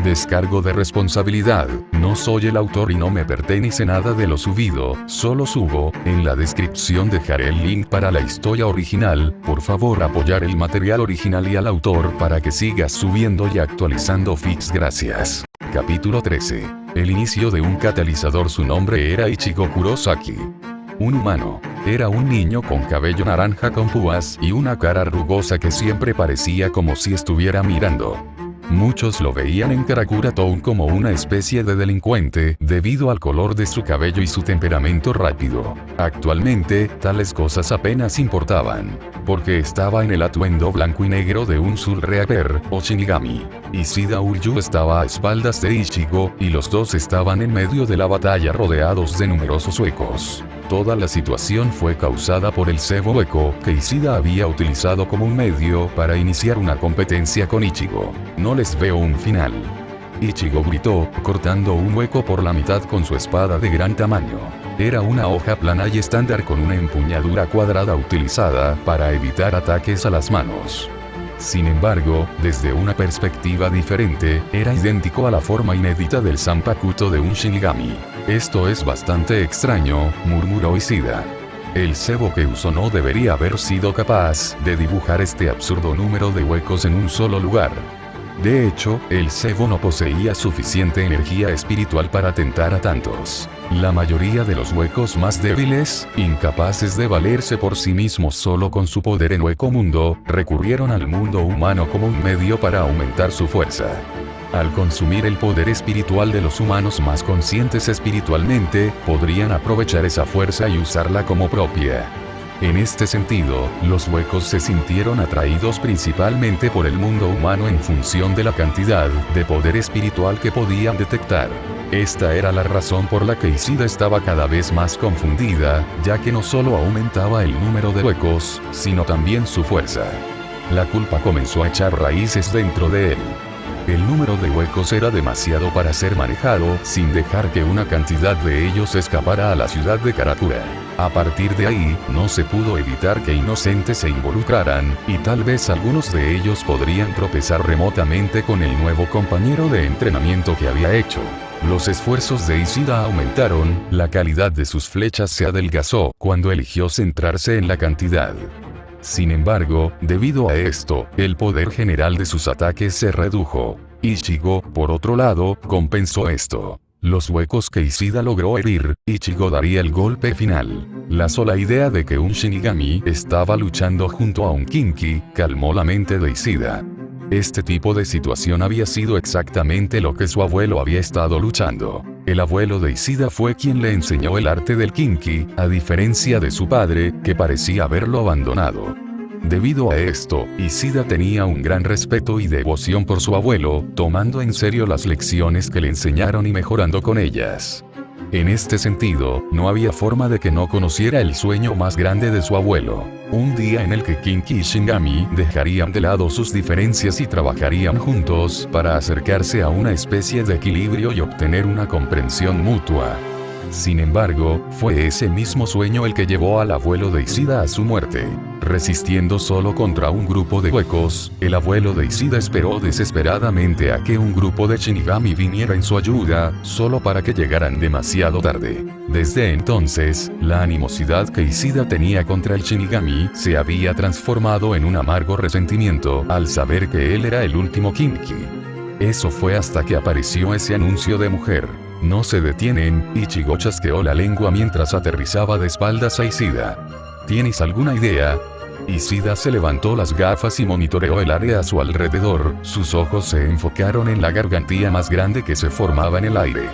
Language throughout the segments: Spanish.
Descargo de responsabilidad. No soy el autor y no me pertenece nada de lo subido, solo subo. En la descripción dejaré el link para la historia original. Por favor apoyar el material original y al autor para que siga subiendo y actualizando feeds. Gracias. Capítulo 13. El inicio de un catalizador. Su nombre era Ichigo Kurosaki. Un humano. Era un niño con cabello naranja con púas y una cara rugosa que siempre parecía como si estuviera mirando. Muchos lo veían en Karakura Town como una especie de delincuente, debido al color de su cabello y su temperamento rápido. Actualmente, tales cosas apenas importaban, porque estaba en el atuendo blanco y negro de un Soul Reaper, o Shinigami. Ishida Uryu estaba a espaldas de Ichigo, y los dos estaban en medio de la batalla rodeados de numerosos huecos. Toda la situación fue causada por el cebo hueco que Ishida había utilizado como un medio para iniciar una competencia con Ichigo. No les veo un final. Ichigo gritó, cortando un hueco por la mitad con su espada de gran tamaño. Era una hoja plana y estándar con una empuñadura cuadrada utilizada para evitar ataques a las manos. Sin embargo, desde una perspectiva diferente, era idéntico a la forma inédita del Zanpakuto de un Shinigami. Esto es bastante extraño, murmuró Ishida. El cebo que usó no debería haber sido capaz de dibujar este absurdo número de huecos en un solo lugar. De hecho, el cebo no poseía suficiente energía espiritual para tentar a tantos. La mayoría de los huecos más débiles, incapaces de valerse por sí mismos solo con su poder en Hueco Mundo, recurrieron al mundo humano como un medio para aumentar su fuerza. Al consumir el poder espiritual de los humanos más conscientes espiritualmente, podrían aprovechar esa fuerza y usarla como propia. En este sentido, los huecos se sintieron atraídos principalmente por el mundo humano en función de la cantidad de poder espiritual que podían detectar. Esta era la razón por la que Ishida estaba cada vez más confundida, ya que no solo aumentaba el número de huecos, sino también su fuerza. La culpa comenzó a echar raíces dentro de él. El número de huecos era demasiado para ser manejado sin dejar que una cantidad de ellos escapara a la ciudad de Karakura. A partir de ahí, no se pudo evitar que inocentes se involucraran, y tal vez algunos de ellos podrían tropezar remotamente con el nuevo compañero de entrenamiento que había hecho. Los esfuerzos de Ishida aumentaron, la calidad de sus flechas se adelgazó cuando eligió centrarse en la cantidad. Sin embargo, debido a esto, el poder general de sus ataques se redujo. Ichigo, por otro lado, compensó esto. Los huecos que Ishida logró herir, Ichigo daría el golpe final. La sola idea de que un Shinigami estaba luchando junto a un Kinki, calmó la mente de Ishida. Este tipo de situación había sido exactamente lo que su abuelo había estado luchando. El abuelo de Ishida fue quien le enseñó el arte del Kinki, a diferencia de su padre, que parecía haberlo abandonado. Debido a esto, Ishida tenía un gran respeto y devoción por su abuelo, tomando en serio las lecciones que le enseñaron y mejorando con ellas. En este sentido, no había forma de que no conociera el sueño más grande de su abuelo. Un día en el que Kinki y Shinigami dejarían de lado sus diferencias y trabajarían juntos para acercarse a una especie de equilibrio y obtener una comprensión mutua. Sin embargo, fue ese mismo sueño el que llevó al abuelo de Ishida a su muerte. Resistiendo solo contra un grupo de huecos, el abuelo de Ishida esperó desesperadamente a que un grupo de Shinigami viniera en su ayuda, solo para que llegaran demasiado tarde. Desde entonces, la animosidad que Ishida tenía contra el Shinigami se había transformado en un amargo resentimiento al saber que él era el último Kinki. Eso fue hasta que apareció ese anuncio de mujer. No se detienen, Ichigo chasqueó la lengua mientras aterrizaba de espaldas a Ishida. ¿Tienes alguna idea? Ishida se levantó las gafas y monitoreó el área a su alrededor, sus ojos se enfocaron en la gargantilla más grande que se formaba en el aire.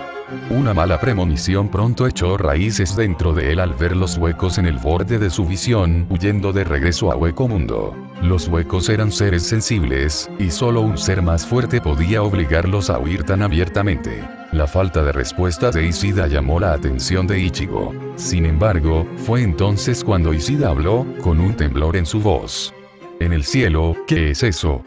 Una mala premonición pronto echó raíces dentro de él al ver los huecos en el borde de su visión, huyendo de regreso a Hueco Mundo. Los huecos eran seres sensibles, y solo un ser más fuerte podía obligarlos a huir tan abiertamente. La falta de respuesta de Ishida llamó la atención de Ichigo. Sin embargo, fue entonces cuando Ishida habló, con un temblor en su voz. En el cielo, ¿qué es eso?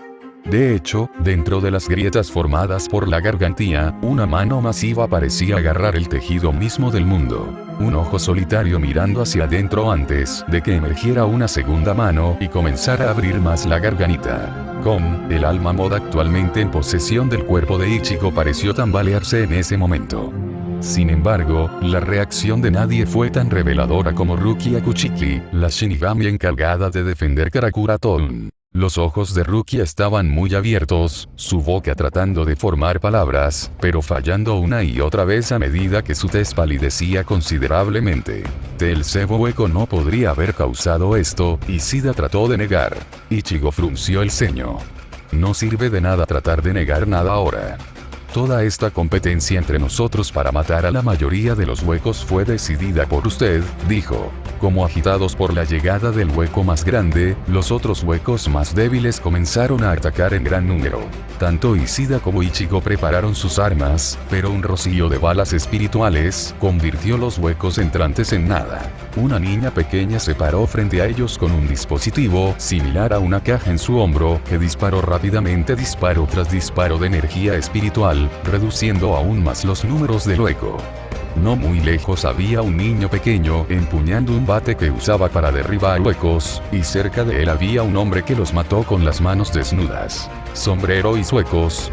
De hecho, dentro de las grietas formadas por la gargantilla, una mano masiva parecía agarrar el tejido mismo del mundo. Un ojo solitario mirando hacia adentro antes de que emergiera una segunda mano y comenzara a abrir más la garganta. El alma moda actualmente en posesión del cuerpo de Ichigo pareció tambalearse en ese momento. Sin embargo, la reacción de nadie fue tan reveladora como Rukia Kuchiki, la Shinigami encargada de defender Karakura Town. Los ojos de Rukia estaban muy abiertos, su boca tratando de formar palabras, pero fallando una y otra vez a medida que su tez palidecía considerablemente. El cebo hueco no podría haber causado esto, y Ishida trató de negar. Ichigo frunció el ceño. No sirve de nada tratar de negar nada ahora. Toda esta competencia entre nosotros para matar a la mayoría de los huecos fue decidida por usted, dijo. Como agitados por la llegada del hueco más grande, los otros huecos más débiles comenzaron a atacar en gran número. Tanto Ishida como Ichigo prepararon sus armas, pero un rocío de balas espirituales convirtió los huecos entrantes en nada. Una niña pequeña se paró frente a ellos con un dispositivo similar a una caja en su hombro, que disparó rápidamente disparo tras disparo de energía espiritual, reduciendo aún más los números del hueco. No muy lejos había un niño pequeño empuñando un bate que usaba para derribar huecos, y cerca de él había un hombre que los mató con las manos desnudas. Sombrero y huecos,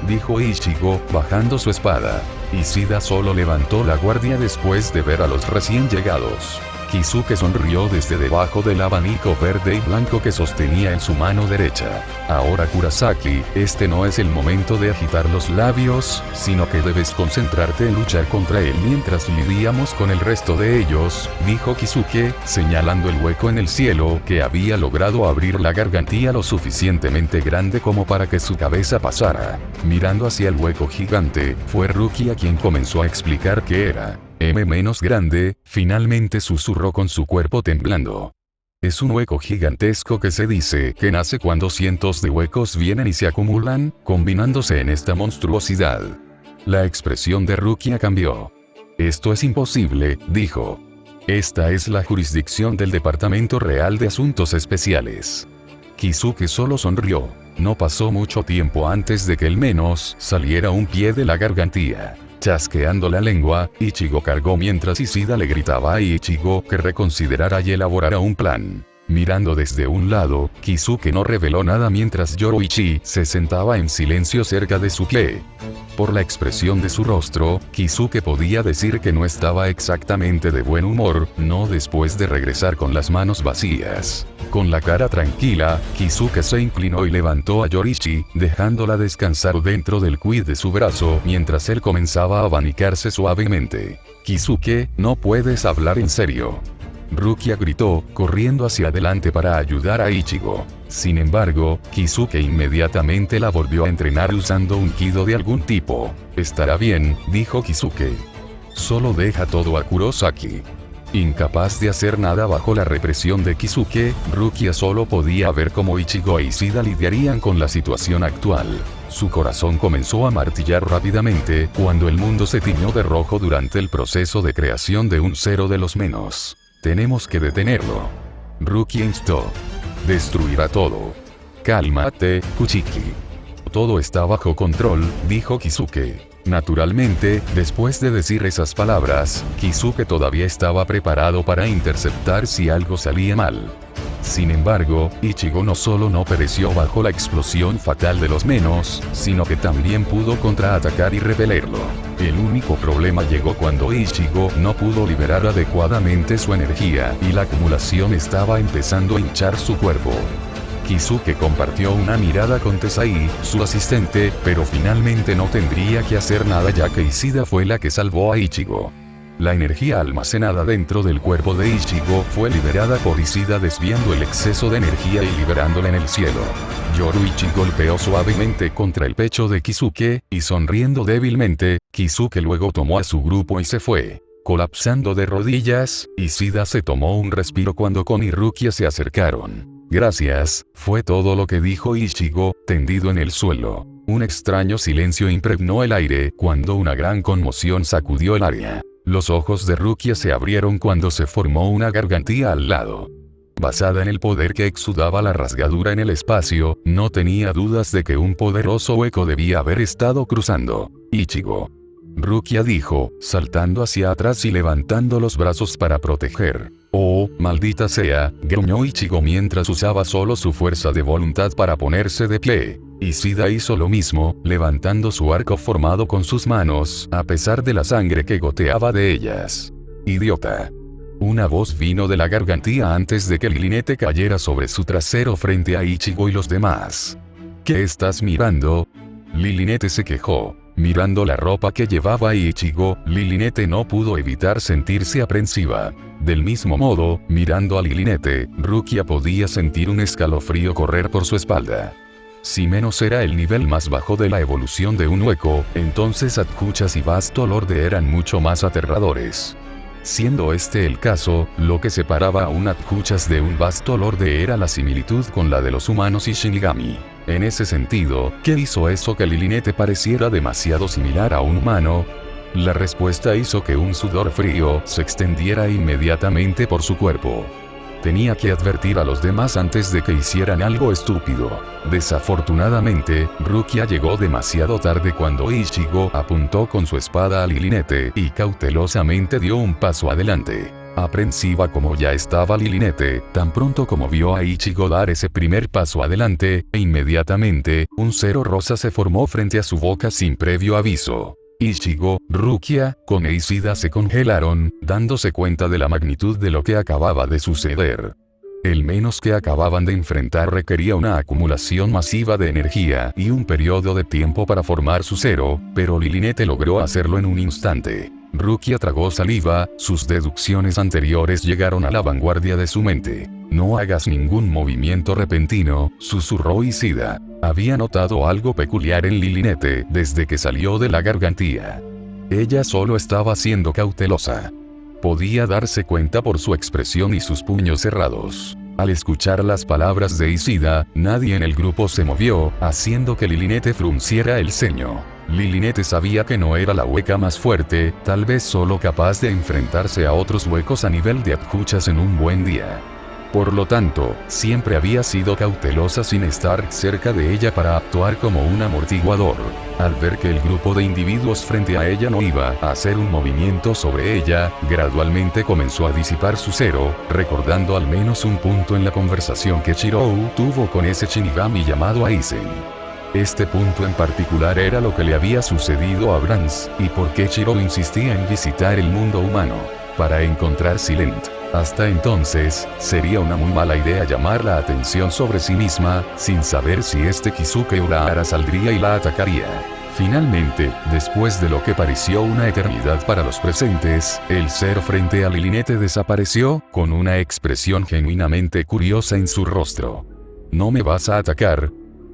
dijo Ichigo, bajando su espada. Ishida solo levantó la guardia después de ver a los recién llegados. Kisuke sonrió desde debajo del abanico verde y blanco que sostenía en su mano derecha. Ahora Kurosaki, este no es el momento de agitar los labios, sino que debes concentrarte en luchar contra él mientras lidiamos con el resto de ellos, dijo Kisuke, señalando el hueco en el cielo que había logrado abrir la gargantilla lo suficientemente grande como para que su cabeza pasara. Mirando hacia el hueco gigante, fue Rukia quien comenzó a explicar qué era. Menos grande, finalmente susurró con su cuerpo temblando. Es un hueco gigantesco que se dice que nace cuando cientos de huecos vienen y se acumulan, combinándose en esta monstruosidad. La expresión de Rukia cambió. Esto es imposible, dijo. Esta es la jurisdicción del Departamento Real de Asuntos Especiales. Kisuke solo sonrió. No pasó mucho tiempo antes de que al menos saliera un pie de la gargantilla. Chasqueando la lengua, Ichigo cargó mientras Ishida le gritaba a Ichigo que reconsiderara y elaborara un plan. Mirando desde un lado, Kisuke no reveló nada mientras Yoroichi se sentaba en silencio cerca de su pie. Por la expresión de su rostro, Kisuke podía decir que no estaba exactamente de buen humor, no después de regresar con las manos vacías. Con la cara tranquila, Kisuke se inclinó y levantó a Yorichi, dejándola descansar dentro del quid de su brazo mientras él comenzaba a abanicarse suavemente. Kisuke, no puedes hablar en serio. Rukia gritó, corriendo hacia adelante para ayudar a Ichigo. Sin embargo, Kisuke inmediatamente la volvió a entrenar usando un kido de algún tipo. Estará bien, dijo Kisuke. Solo deja todo a Kurosaki. Incapaz de hacer nada bajo la represión de Kisuke, Rukia solo podía ver cómo Ichigo e Ishida lidiarían con la situación actual. Su corazón comenzó a martillar rápidamente cuando el mundo se tiñó de rojo durante el proceso de creación de un cero de los menos. Tenemos que detenerlo. Rukia instó. Destruirá todo. Cálmate, Kuchiki. Todo está bajo control, dijo Kisuke. Naturalmente, después de decir esas palabras, Kisuke todavía estaba preparado para interceptar si algo salía mal. Sin embargo, Ichigo no solo no pereció bajo la explosión fatal de los menos, sino que también pudo contraatacar y repelerlo. El único problema llegó cuando Ichigo no pudo liberar adecuadamente su energía y la acumulación estaba empezando a hinchar su cuerpo. Kisuke compartió una mirada con Tessai, su asistente, pero finalmente no tendría que hacer nada ya que Ishida fue la que salvó a Ichigo. La energía almacenada dentro del cuerpo de Ichigo fue liberada por Ishida desviando el exceso de energía y liberándola en el cielo. Yoroichi golpeó suavemente contra el pecho de Kisuke, y sonriendo débilmente, Kisuke luego tomó a su grupo y se fue. Colapsando de rodillas, Ishida se tomó un respiro cuando Kon y Rukia se acercaron. Gracias, fue todo lo que dijo Ichigo, tendido en el suelo. Un extraño silencio impregnó el aire cuando una gran conmoción sacudió el área. Los ojos de Rukia se abrieron cuando se formó una gargantilla al lado. Basada en el poder que exudaba la rasgadura en el espacio, no tenía dudas de que un poderoso hueco debía haber estado cruzando. Ichigo. Rukia dijo, saltando hacia atrás y levantando los brazos para proteger. Oh, maldita sea, gruñó Ichigo mientras usaba solo su fuerza de voluntad para ponerse de pie. Ishida hizo lo mismo, levantando su arco formado con sus manos, a pesar de la sangre que goteaba de ellas. ¡Idiota! Una voz vino de la gargantilla antes de que Lilinete cayera sobre su trasero frente a Ichigo y los demás. ¿Qué estás mirando? Lilinete se quejó. Mirando la ropa que llevaba Ichigo, Lilinete no pudo evitar sentirse aprensiva. Del mismo modo, mirando a Lilinete, Rukia podía sentir un escalofrío correr por su espalda. Si menos era el nivel más bajo de la evolución de un hueco, entonces Atkuchas y Vasto Lorde eran mucho más aterradores. Siendo este el caso, lo que separaba a un Atkuchas de un Vasto Lorde era la similitud con la de los humanos y Shinigami. En ese sentido, ¿qué hizo eso que Lilinete pareciera demasiado similar a un humano? La respuesta hizo que un sudor frío se extendiera inmediatamente por su cuerpo. Tenía que advertir a los demás antes de que hicieran algo estúpido. Desafortunadamente, Rukia llegó demasiado tarde cuando Ichigo apuntó con su espada a Lilinete y cautelosamente dio un paso adelante. Aprensiva como ya estaba Lilinete, tan pronto como vio a Ichigo dar ese primer paso adelante, inmediatamente, un cero rosa se formó frente a su boca sin previo aviso. Ichigo, Rukia, con Ishida se congelaron, dándose cuenta de la magnitud de lo que acababa de suceder. El menos que acababan de enfrentar requería una acumulación masiva de energía y un periodo de tiempo para formar su cero, pero Lilinete logró hacerlo en un instante. Rukia tragó saliva, sus deducciones anteriores llegaron a la vanguardia de su mente. No hagas ningún movimiento repentino, susurró Ishida. Había notado algo peculiar en Lilinete desde que salió de la gargantilla. Ella solo estaba siendo cautelosa. Podía darse cuenta por su expresión y sus puños cerrados. Al escuchar las palabras de Ishida, nadie en el grupo se movió, haciendo que Lilinete frunciera el ceño. Lilinete sabía que no era la hueca más fuerte, tal vez solo capaz de enfrentarse a otros huecos a nivel de Atkuchas en un buen día. Por lo tanto, siempre había sido cautelosa sin estar cerca de ella para actuar como un amortiguador. Al ver que el grupo de individuos frente a ella no iba a hacer un movimiento sobre ella, gradualmente comenzó a disipar su cero, recordando al menos un punto en la conversación que Chirou tuvo con ese Shinigami llamado Aizen. Este punto en particular era lo que le había sucedido a Brans, y por qué Chirou insistía en visitar el mundo humano, para encontrar Silent. Hasta entonces, sería una muy mala idea llamar la atención sobre sí misma, sin saber si este Kisuke Urahara saldría y la atacaría. Finalmente, después de lo que pareció una eternidad para los presentes, el ser frente a Lilinete desapareció, con una expresión genuinamente curiosa en su rostro. ¿No me vas a atacar?,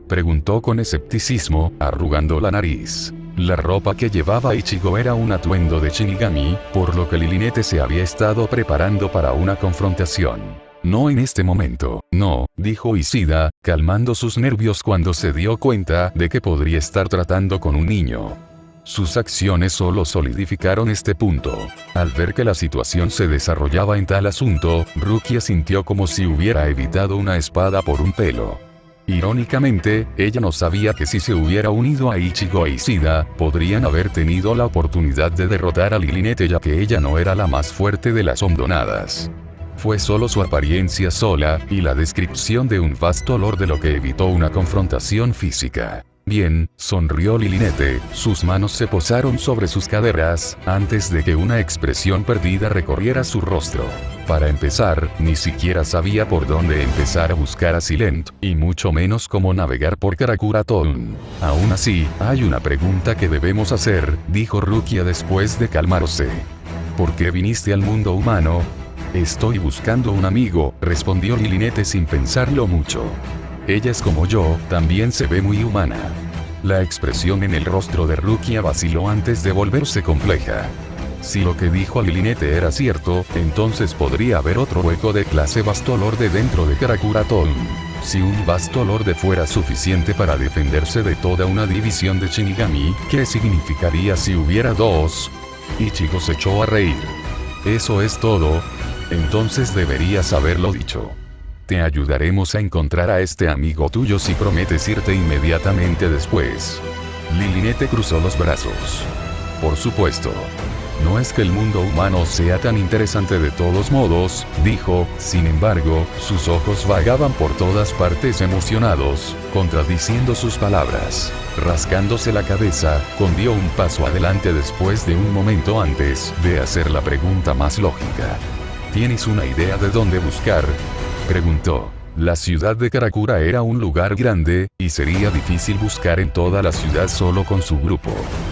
preguntó con escepticismo, arrugando la nariz. La ropa que llevaba Ichigo era un atuendo de Shinigami, por lo que Lilinete se había estado preparando para una confrontación. No en este momento, no, dijo Ishida, calmando sus nervios cuando se dio cuenta de que podría estar tratando con un niño. Sus acciones solo solidificaron este punto. Al ver que la situación se desarrollaba en tal asunto, Rukia sintió como si hubiera evitado una espada por un pelo. Irónicamente, ella no sabía que si se hubiera unido a Ichigo e Ishida, podrían haber tenido la oportunidad de derrotar a Lilinete ya que ella no era la más fuerte de las hondonadas. Fue solo su apariencia sola, y la descripción de un vasto lord de lo que evitó una confrontación física. Bien, sonrió Lilinete, sus manos se posaron sobre sus caderas, antes de que una expresión perdida recorriera su rostro. Para empezar, ni siquiera sabía por dónde empezar a buscar a Silent, y mucho menos cómo navegar por Karakura Town. Aún así, hay una pregunta que debemos hacer, dijo Rukia después de calmarse. ¿Por qué viniste al mundo humano? Estoy buscando un amigo, respondió Lilinete sin pensarlo mucho. Ella es como yo, también se ve muy humana. La expresión en el rostro de Rukia vaciló antes de volverse compleja. Si lo que dijo a Lilinete era cierto, entonces podría haber otro hueco de clase Vasto Lorde dentro de Karakura Town. Si un Vasto Lorde fuera suficiente para defenderse de toda una división de Shinigami, ¿qué significaría si hubiera dos? Ichigo se echó a reír. ¿Eso es todo? Entonces deberías haberlo dicho. Te ayudaremos a encontrar a este amigo tuyo si prometes irte inmediatamente después. Lilinete cruzó los brazos. Por supuesto. No es que el mundo humano sea tan interesante de todos modos, dijo. Sin embargo, sus ojos vagaban por todas partes emocionados, contradiciendo sus palabras. Rascándose la cabeza, dio un paso adelante después de un momento antes de hacer la pregunta más lógica. ¿Tienes una idea de dónde buscar?, preguntó. La ciudad de Karakura era un lugar grande, y sería difícil buscar en toda la ciudad solo con su grupo.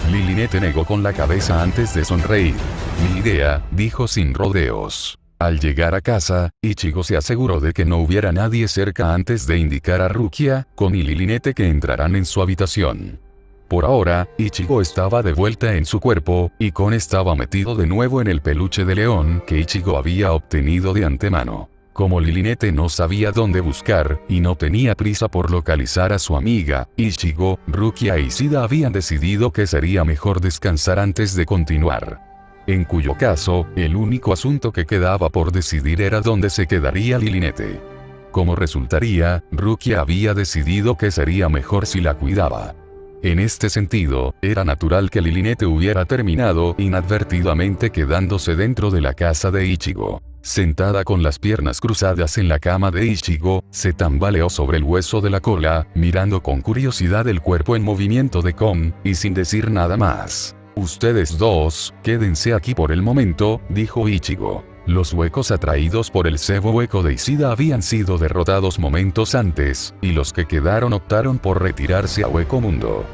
Lilinete negó con la cabeza antes de sonreír. Mi idea, dijo sin rodeos. Al llegar a casa, Ichigo se aseguró de que no hubiera nadie cerca antes de indicar a Rukia, Kon y Lilinete que entrarán en su habitación. Por ahora, Ichigo estaba de vuelta en su cuerpo, y Kon estaba metido de nuevo en el peluche de león que Ichigo había obtenido de antemano. Como Lilinete no sabía dónde buscar, y no tenía prisa por localizar a su amiga, Ichigo, Rukia y Shida habían decidido que sería mejor descansar antes de continuar. En cuyo caso, el único asunto que quedaba por decidir era dónde se quedaría Lilinete. Como resultaría, Rukia había decidido que sería mejor si la cuidaba. En este sentido, era natural que Lilinete hubiera terminado inadvertidamente quedándose dentro de la casa de Ichigo. Sentada con las piernas cruzadas en la cama de Ichigo, se tambaleó sobre el hueso de la cola, mirando con curiosidad el cuerpo en movimiento de Kon, y sin decir nada más. Ustedes dos, quédense aquí por el momento, dijo Ichigo. Los huecos atraídos por el cebo hueco de Ishida habían sido derrotados momentos antes, y los que quedaron optaron por retirarse a Hueco Mundo.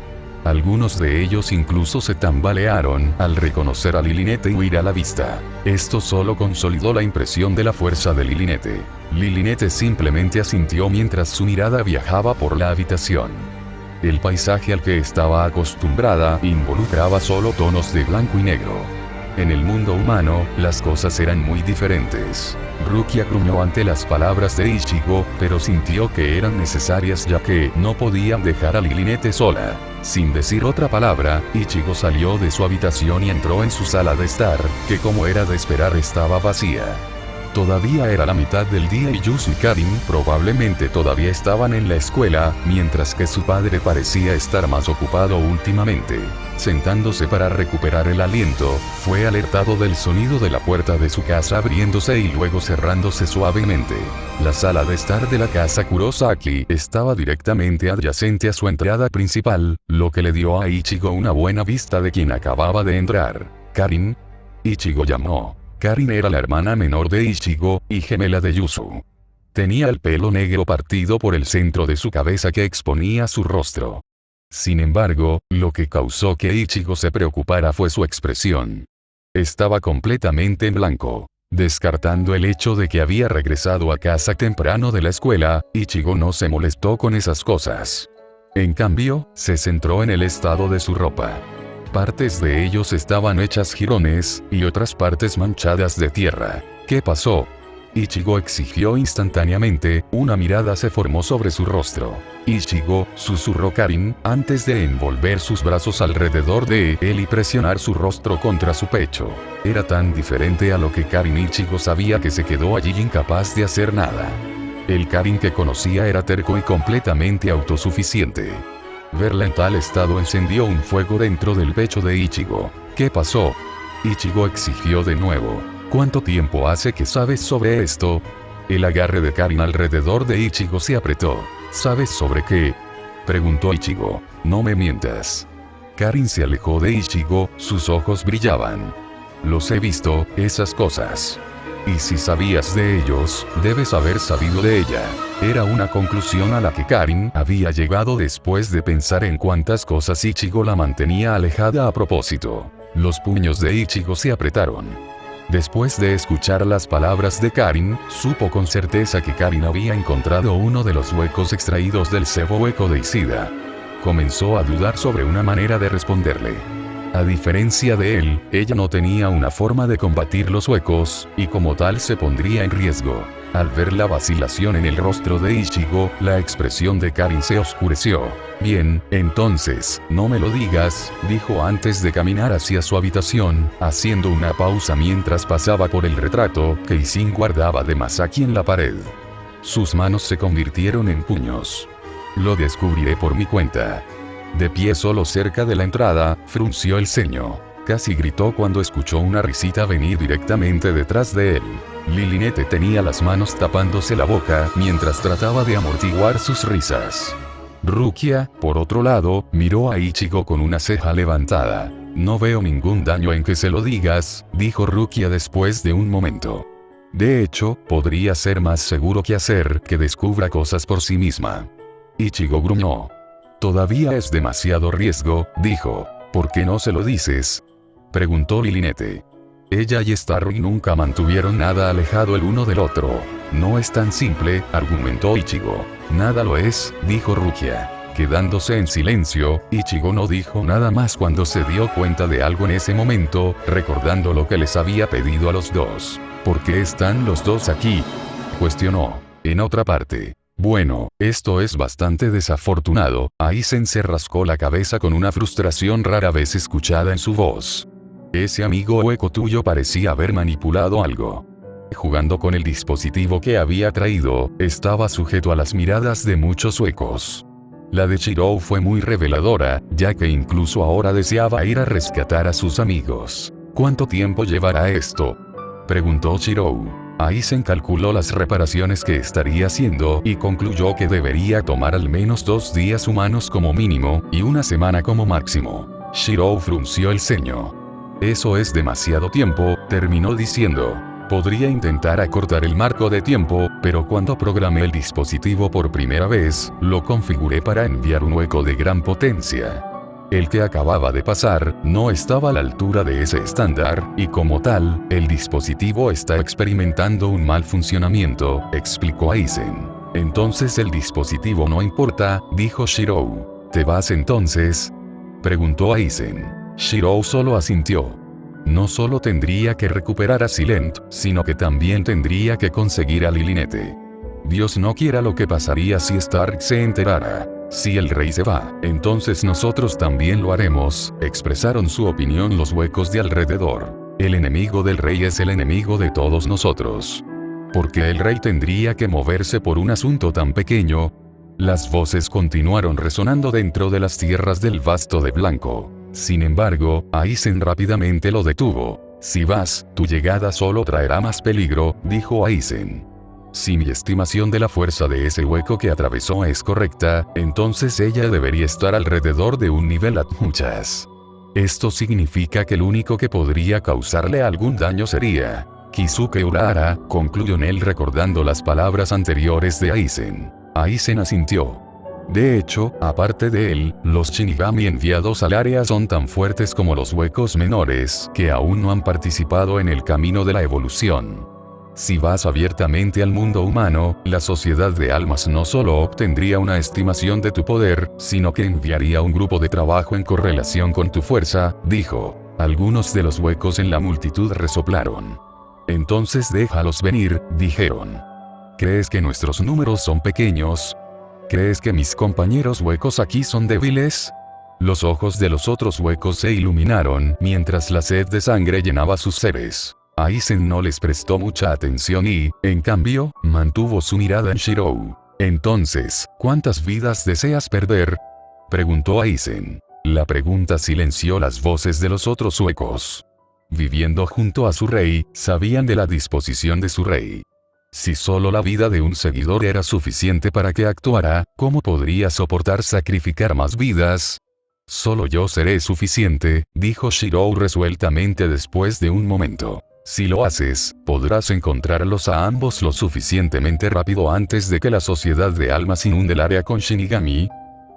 Algunos de ellos incluso se tambalearon al reconocer a Lilinete y huir a la vista. Esto solo consolidó la impresión de la fuerza de Lilinete. Lilinete simplemente asintió mientras su mirada viajaba por la habitación. El paisaje al que estaba acostumbrada involucraba solo tonos de blanco y negro. En el mundo humano, las cosas eran muy diferentes. Rukia gruñó ante las palabras de Ichigo, pero sintió que eran necesarias ya que no podían dejar a Lilinete sola. Sin decir otra palabra, Ichigo salió de su habitación y entró en su sala de estar, que como era de esperar estaba vacía. Todavía era la mitad del día y Yuzu y Karin probablemente todavía estaban en la escuela, mientras que su padre parecía estar más ocupado últimamente. Sentándose para recuperar el aliento, fue alertado del sonido de la puerta de su casa abriéndose y luego cerrándose suavemente. La sala de estar de la casa Kurosaki estaba directamente adyacente a su entrada principal, lo que le dio a Ichigo una buena vista de quien acababa de entrar. ¿Karin? Ichigo llamó. Karin era la hermana menor de Ichigo, y gemela de Yuzu. Tenía el pelo negro partido por el centro de su cabeza que exponía su rostro. Sin embargo, lo que causó que Ichigo se preocupara fue su expresión. Estaba completamente en blanco. Descartando el hecho de que había regresado a casa temprano de la escuela, Ichigo no se molestó con esas cosas. En cambio, se centró en el estado de su ropa. Partes de ellos estaban hechas jirones, y otras partes manchadas de tierra. ¿Qué pasó? Ichigo exigió instantáneamente, una mirada se formó sobre su rostro. Ichigo, susurró Karin, antes de envolver sus brazos alrededor de él y presionar su rostro contra su pecho. Era tan diferente a lo que Karin Ichigo sabía que se quedó allí incapaz de hacer nada. El Karin que conocía era terco y completamente autosuficiente. Verla en tal estado encendió un fuego dentro del pecho de Ichigo. ¿Qué pasó? Ichigo exigió de nuevo. ¿Cuánto tiempo hace que sabes sobre esto? El agarre de Karin alrededor de Ichigo se apretó. ¿Sabes sobre qué?, preguntó Ichigo. No me mientas. Karin se alejó de Ichigo, sus ojos brillaban. Los he visto, esas cosas. Y si sabías de ellos, debes haber sabido de ella. Era una conclusión a la que Karin había llegado después de pensar en cuántas cosas Ichigo la mantenía alejada a propósito. Los puños de Ichigo se apretaron. Después de escuchar las palabras de Karin, supo con certeza que Karin había encontrado uno de los huecos extraídos del cebo hueco de Ishida. Comenzó a dudar sobre una manera de responderle. A diferencia de él, ella no tenía una forma de combatir los huecos, y como tal se pondría en riesgo. Al ver la vacilación en el rostro de Ichigo, la expresión de Karin se oscureció. Bien, entonces, no me lo digas, dijo antes de caminar hacia su habitación, haciendo una pausa mientras pasaba por el retrato que Izin guardaba de Masaki en la pared. Sus manos se convirtieron en puños. Lo descubriré por mi cuenta. De pie solo cerca de la entrada, frunció el ceño. Casi gritó cuando escuchó una risita venir directamente detrás de él. Lilinete tenía las manos tapándose la boca mientras trataba de amortiguar sus risas. Rukia, por otro lado, miró a Ichigo con una ceja levantada. No veo ningún daño en que se lo digas, dijo Rukia después de un momento. De hecho, podría ser más seguro que hacer que descubra cosas por sí misma. Ichigo gruñó. Todavía es demasiado riesgo, dijo. ¿Por qué no se lo dices? Preguntó Lilinete. Ella y Starry nunca mantuvieron nada alejado el uno del otro. No es tan simple, argumentó Ichigo. Nada lo es, dijo Rukia. Quedándose en silencio, Ichigo no dijo nada más cuando se dio cuenta de algo en ese momento, recordando lo que les había pedido a los dos. ¿Por qué están los dos aquí? Cuestionó. En otra parte. Bueno, esto es bastante desafortunado. Aizen se rascó la cabeza con una frustración rara vez escuchada en su voz. Ese amigo hueco tuyo parecía haber manipulado algo. Jugando con el dispositivo que había traído, estaba sujeto a las miradas de muchos huecos. La de Shirou fue muy reveladora, ya que incluso ahora deseaba ir a rescatar a sus amigos. ¿Cuánto tiempo llevará esto? Preguntó Shirou. Aizen calculó las reparaciones que estaría haciendo y concluyó que debería tomar al menos 2 días humanos como mínimo, y una semana como máximo. Shirou frunció el ceño. Eso es demasiado tiempo, terminó diciendo. Podría intentar acortar el marco de tiempo, pero cuando programé el dispositivo por primera vez, lo configuré para enviar un hueco de gran potencia. El que acababa de pasar, no estaba a la altura de ese estándar, y como tal, el dispositivo está experimentando un mal funcionamiento, explicó Aizen. Entonces el dispositivo no importa, dijo Shirou. ¿Te vas entonces? Preguntó Aizen. Shirou solo asintió. No solo tendría que recuperar a Silent, sino que también tendría que conseguir a Lilinete. Dios no quiera lo que pasaría si Stark se enterara. Si el rey se va, entonces nosotros también lo haremos, expresaron su opinión los huecos de alrededor. El enemigo del rey es el enemigo de todos nosotros. ¿Por qué el rey tendría que moverse por un asunto tan pequeño? Las voces continuaron resonando dentro de las tierras del Vasto de Blanco. Sin embargo, Aizen rápidamente lo detuvo. Si vas, tu llegada solo traerá más peligro, dijo Aizen. Si mi estimación de la fuerza de ese hueco que atravesó es correcta, entonces ella debería estar alrededor de un nivel muchas. Esto significa que el único que podría causarle algún daño sería Kisuke Urahara, concluyó Nel recordando las palabras anteriores de Aizen. Aizen asintió. De hecho, aparte de él, los Shinigami enviados al área son tan fuertes como los huecos menores, que aún no han participado en el camino de la evolución. Si vas abiertamente al mundo humano, la sociedad de almas no solo obtendría una estimación de tu poder, sino que enviaría un grupo de trabajo en correlación con tu fuerza, dijo. Algunos de los huecos en la multitud resoplaron. Entonces déjalos venir, dijeron. ¿Crees que nuestros números son pequeños? ¿Crees que mis compañeros huecos aquí son débiles? Los ojos de los otros huecos se iluminaron mientras la sed de sangre llenaba sus seres. Aizen no les prestó mucha atención y, en cambio, mantuvo su mirada en Shirou. Entonces, ¿cuántas vidas deseas perder? Preguntó Aizen. La pregunta silenció las voces de los otros huecos. Viviendo junto a su rey, sabían de la disposición de su rey. Si solo la vida de un seguidor era suficiente para que actuara, ¿cómo podría soportar sacrificar más vidas? Solo yo seré suficiente, dijo Shirou resueltamente después de un momento. Si lo haces, podrás encontrarlos a ambos lo suficientemente rápido antes de que la sociedad de almas inunde el área con Shinigami.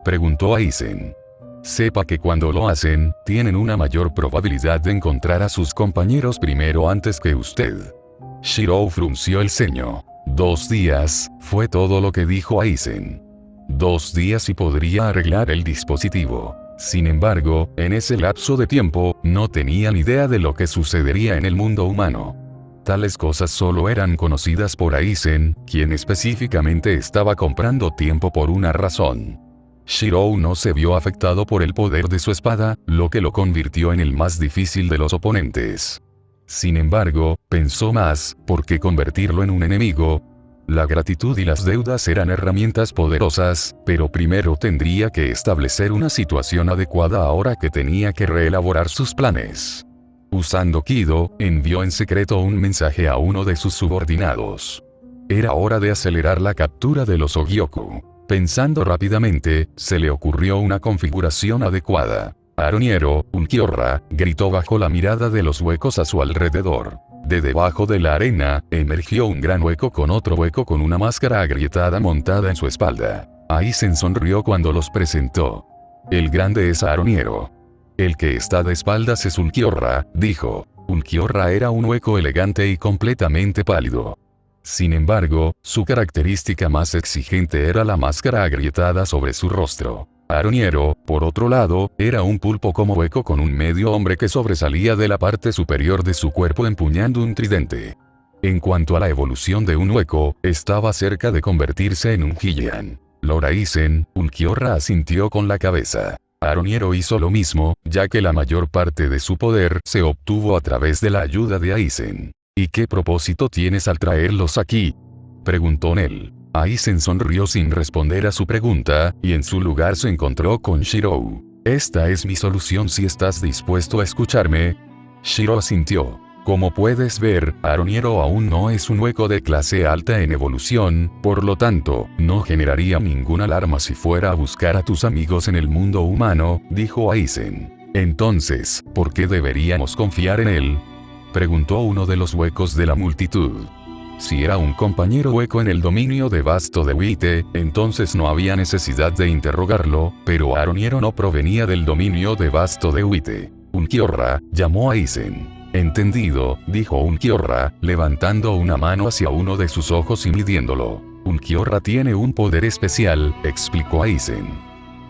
Preguntó Aizen. Sepa que cuando lo hacen, tienen una mayor probabilidad de encontrar a sus compañeros primero antes que usted. Shirou frunció el ceño. 2 días, fue todo lo que dijo Aizen. 2 días y podría arreglar el dispositivo. Sin embargo, en ese lapso de tiempo, no tenían idea de lo que sucedería en el mundo humano. Tales cosas solo eran conocidas por Aizen, quien específicamente estaba comprando tiempo por una razón. Shirou no se vio afectado por el poder de su espada, lo que lo convirtió en el más difícil de los oponentes. Sin embargo, pensó más, ¿por qué convertirlo en un enemigo? La gratitud y las deudas eran herramientas poderosas, pero primero tendría que establecer una situación adecuada ahora que tenía que reelaborar sus planes. Usando Kido, envió en secreto un mensaje a uno de sus subordinados. Era hora de acelerar la captura de los Ogyoku. Pensando rápidamente, se le ocurrió una configuración adecuada. Aroniero, Ulquiorra, gritó bajo la mirada de los huecos a su alrededor. De debajo de la arena, emergió un gran hueco con otro hueco con una máscara agrietada montada en su espalda. Aizen sonrió cuando los presentó. El grande es Aroniero. El que está de espaldas es Ulquiorra, dijo. Ulquiorra era un hueco elegante y completamente pálido. Sin embargo, su característica más exigente era la máscara agrietada sobre su rostro. Aroniero, por otro lado, era un pulpo como hueco con un medio hombre que sobresalía de la parte superior de su cuerpo empuñando un tridente. En cuanto a la evolución de un hueco, estaba cerca de convertirse en un Hylian. Lord Aizen, Ulquiorra asintió con la cabeza. Aroniero hizo lo mismo, ya que la mayor parte de su poder se obtuvo a través de la ayuda de Aizen. ¿Y qué propósito tienes al traerlos aquí?, preguntó Nel. Aizen sonrió sin responder a su pregunta, y en su lugar se encontró con Shirou. Esta es mi solución si estás dispuesto a escucharme. Shirou asintió. Como puedes ver, Aroniero aún no es un hueco de clase alta en evolución, por lo tanto, no generaría ninguna alarma si fuera a buscar a tus amigos en el mundo humano, dijo Aizen. Entonces, ¿por qué deberíamos confiar en él?, preguntó uno de los huecos de la multitud. Si era un compañero hueco en el dominio de Basto de Wite, entonces no había necesidad de interrogarlo, pero Aroniero no provenía del dominio de Basto de Wite. Ulquiorra, llamó a Aizen. Entendido, dijo Ulquiorra, levantando una mano hacia uno de sus ojos y midiéndolo. Ulquiorra tiene un poder especial, explicó Aizen.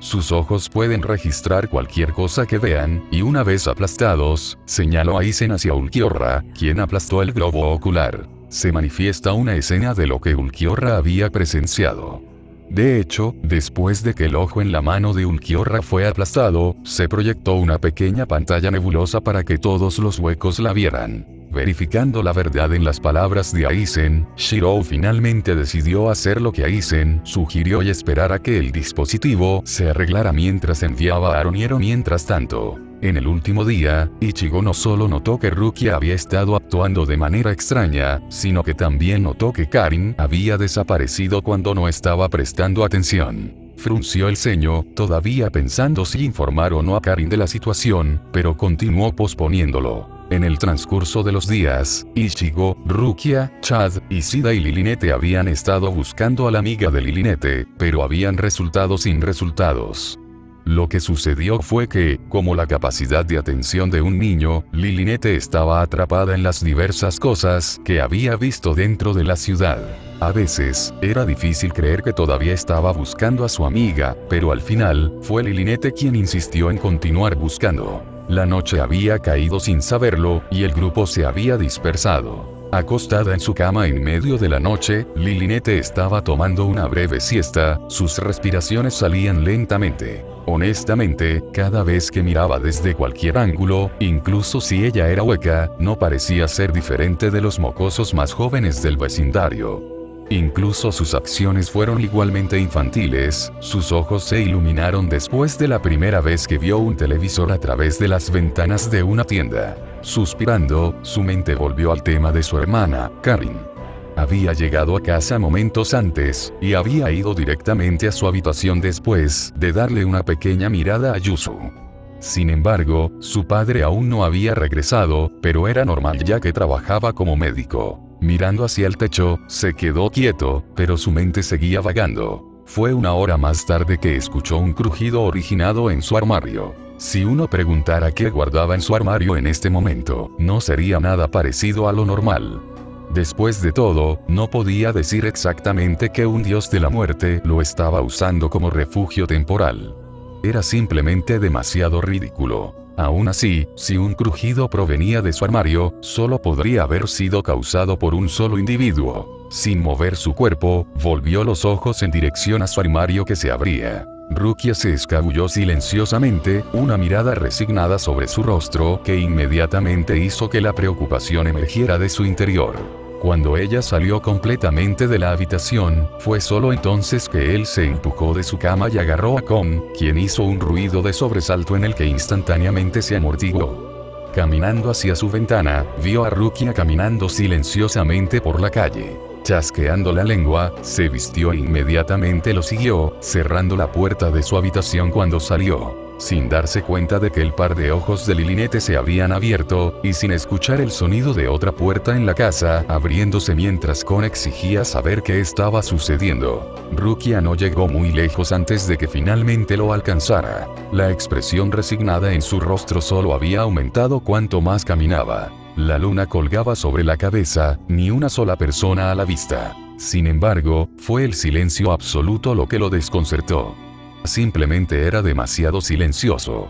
Sus ojos pueden registrar cualquier cosa que vean, y una vez aplastados, señaló Aizen hacia Ulquiorra, quien aplastó el globo ocular. Se manifiesta una escena de lo que Ulquiorra había presenciado. De hecho, después de que el ojo en la mano de Ulquiorra fue aplastado, se proyectó una pequeña pantalla nebulosa para que todos los huecos la vieran. Verificando la verdad en las palabras de Aizen, Shirou finalmente decidió hacer lo que Aizen sugirió y esperar a que el dispositivo se arreglara mientras enviaba a Aroniero. Mientras tanto, en el último día, Ichigo no solo notó que Rukia había estado actuando de manera extraña, sino que también notó que Karin había desaparecido cuando no estaba prestando atención. Frunció el ceño, todavía pensando si informar o no a Karin de la situación, pero continuó posponiéndolo. En el transcurso de los días, Ichigo, Rukia, Chad, Ishida y Lilinete habían estado buscando a la amiga de Lilinete, pero habían resultado sin resultados. Lo que sucedió fue que, como la capacidad de atención de un niño, Lilinete estaba atrapada en las diversas cosas que había visto dentro de la ciudad. A veces, era difícil creer que todavía estaba buscando a su amiga, pero al final, fue Lilinete quien insistió en continuar buscando. La noche había caído sin saberlo, y el grupo se había dispersado. Acostada en su cama en medio de la noche, Lilinete estaba tomando una breve siesta, sus respiraciones salían lentamente. Honestamente, cada vez que miraba desde cualquier ángulo, incluso si ella era hueca, no parecía ser diferente de los mocosos más jóvenes del vecindario. Incluso sus acciones fueron igualmente infantiles, sus ojos se iluminaron después de la primera vez que vio un televisor a través de las ventanas de una tienda. Suspirando, su mente volvió al tema de su hermana, Karin. Había llegado a casa momentos antes, y había ido directamente a su habitación después de darle una pequeña mirada a Yuzu. Sin embargo, su padre aún no había regresado, pero era normal ya que trabajaba como médico. Mirando hacia el techo, se quedó quieto, pero su mente seguía vagando. Fue una hora más tarde que escuchó un crujido originado en su armario. Si uno preguntara qué guardaba en su armario en este momento, no sería nada parecido a lo normal. Después de todo, no podía decir exactamente que un dios de la muerte lo estaba usando como refugio temporal. Era simplemente demasiado ridículo. Aún así, si un crujido provenía de su armario, solo podría haber sido causado por un solo individuo. Sin mover su cuerpo, volvió los ojos en dirección a su armario que se abría. Rukia se escabulló silenciosamente, una mirada resignada sobre su rostro que inmediatamente hizo que la preocupación emergiera de su interior. Cuando ella salió completamente de la habitación, fue solo entonces que él se empujó de su cama y agarró a Kom, quien hizo un ruido de sobresalto en el que instantáneamente se amortiguó. Caminando hacia su ventana, vio a Rukia caminando silenciosamente por la calle. Chasqueando la lengua, se vistió e inmediatamente lo siguió, cerrando la puerta de su habitación cuando salió. Sin darse cuenta de que el par de ojos de Lilinete se habían abierto, y sin escuchar el sonido de otra puerta en la casa abriéndose mientras Kon exigía saber qué estaba sucediendo. Rukia no llegó muy lejos antes de que finalmente lo alcanzara. La expresión resignada en su rostro solo había aumentado cuanto más caminaba. La luna colgaba sobre la cabeza, ni una sola persona a la vista. Sin embargo, fue el silencio absoluto lo que lo desconcertó. Simplemente era demasiado silencioso.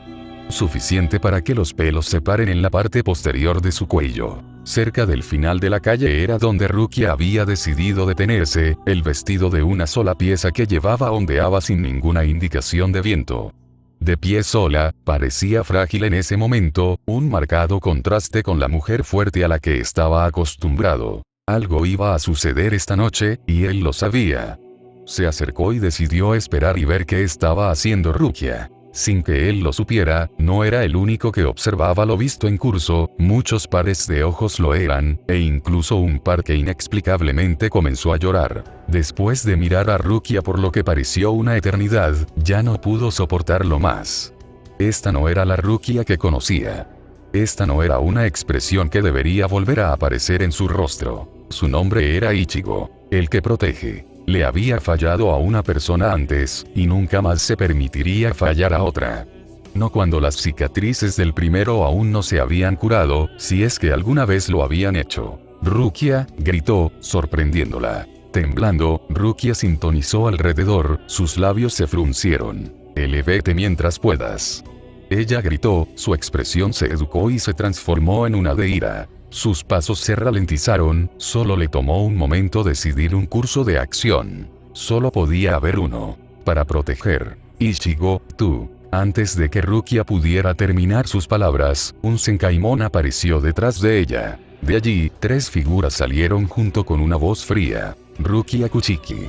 Suficiente para que los pelos se paren en la parte posterior de su cuello. Cerca del final de la calle era donde Rukia había decidido detenerse, el vestido de una sola pieza que llevaba ondeaba sin ninguna indicación de viento. De pie sola, parecía frágil en ese momento, un marcado contraste con la mujer fuerte a la que estaba acostumbrado. Algo iba a suceder esta noche, y él lo sabía. Se acercó y decidió esperar y ver qué estaba haciendo Rukia. Sin que él lo supiera, no era el único que observaba lo visto en curso, muchos pares de ojos lo eran, e incluso un par que inexplicablemente comenzó a llorar. Después de mirar a Rukia por lo que pareció una eternidad, ya no pudo soportarlo más. Esta no era la Rukia que conocía. Esta no era una expresión que debería volver a aparecer en su rostro. Su nombre era Ichigo, el que protege. Le había fallado a una persona antes, y nunca más se permitiría fallar a otra. No cuando las cicatrices del primero aún no se habían curado, si es que alguna vez lo habían hecho. Rukia, gritó, sorprendiéndola. Temblando, Rukia sintonizó alrededor, sus labios se fruncieron. Vete mientras puedas. Ella gritó, su expresión se educó y se transformó en una de ira. Sus pasos se ralentizaron, solo le tomó un momento decidir un curso de acción. Solo podía haber uno. Para proteger. Ichigo, tú. Antes de que Rukia pudiera terminar sus palabras, un Senkaimon apareció detrás de ella. De allí, 3 figuras salieron junto con una voz fría. Rukia Kuchiki.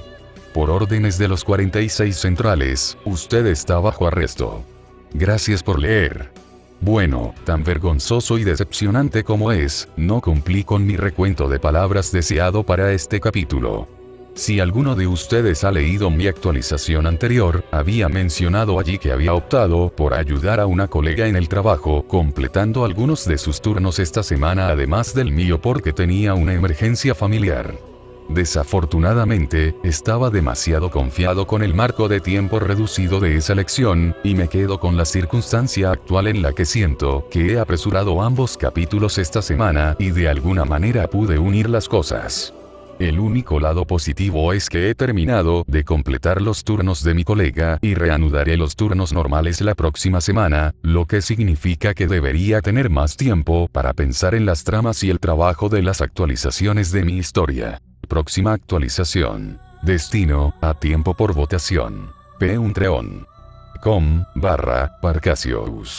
Por órdenes de los 46 centrales, usted está bajo arresto. Gracias por leer. Bueno, tan vergonzoso y decepcionante como es, no cumplí con mi recuento de palabras deseado para este capítulo. Si alguno de ustedes ha leído mi actualización anterior, había mencionado allí que había optado por ayudar a una colega en el trabajo, completando algunos de sus turnos esta semana además del mío porque tenía una emergencia familiar. Desafortunadamente, estaba demasiado confiado con el marco de tiempo reducido de esa lección, y me quedo con la circunstancia actual en la que siento que he apresurado ambos capítulos esta semana y de alguna manera pude unir las cosas. El único lado positivo es que he terminado de completar los turnos de mi colega y reanudaré los turnos normales la próxima semana, lo que significa que debería tener más tiempo para pensar en las tramas y el trabajo de las actualizaciones de mi historia. Próxima actualización. Destino, a tiempo por votación. Patreon.com/Parcasius